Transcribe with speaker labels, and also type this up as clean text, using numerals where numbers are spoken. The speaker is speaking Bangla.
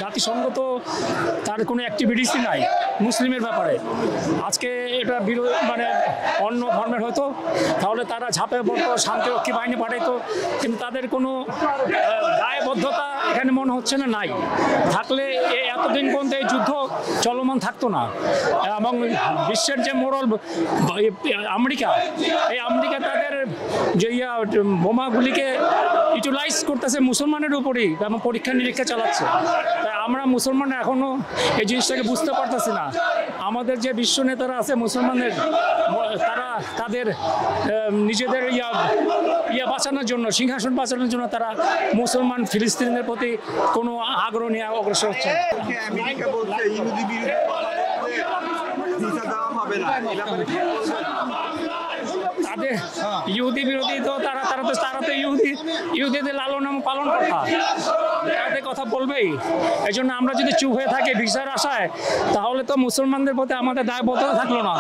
Speaker 1: জাতিসংঘ তো তার কোনো অ্যাক্টিভিটিসই নাই মুসলিমের ব্যাপারে। আজকে এটা মানে অন্য ধর্মের হতো তাহলে তারা ঝাঁপে পড়তো, শান্তিরক্ষী বাহিনী পাঠাইতো, কিন্তু তাদের কোনো দায়বদ্ধতা এখানে মনে হচ্ছে না নাই। থাকলে এতদিন পর্যন্ত এই যুদ্ধ চলমান থাকতো না। এবং বিশ্বের যে মোড়ল আমেরিকা, এই আমেরিকা তাদের যে বোমাগুলিকে ইউটিলাইজ করতেছে মুসলমানের উপরেই এবং পরীক্ষা নিরীক্ষা চালাচ্ছে। তাই আমরা মুসলমানরা এখনও এই জিনিসটাকে বুঝতে পারতেছি না। আমাদের যে বিশ্ব নেতারা আছে মুসলমানদের, তারা তাদের নিজেদের বাঁচানোর জন্য, সিংহাসন বাঁচানোর জন্য তারা মুসলমান ফিলিস্তিনিদের প্রতি কোনো আগ্রহ নিয়ে অগ্রসর হচ্ছে। তাদের ইহুদি বিরোধী তো তারা তো ইহুদিদের লালন পালন কর্তা, তাদের কথা বলবেই। এই জন্য আমরা যদি চুপ হয়ে থাকি ভিসার আশায়, তাহলে তো মুসলমানদের প্রতি আমাদের দায়বদ্ধতা থাকলো না।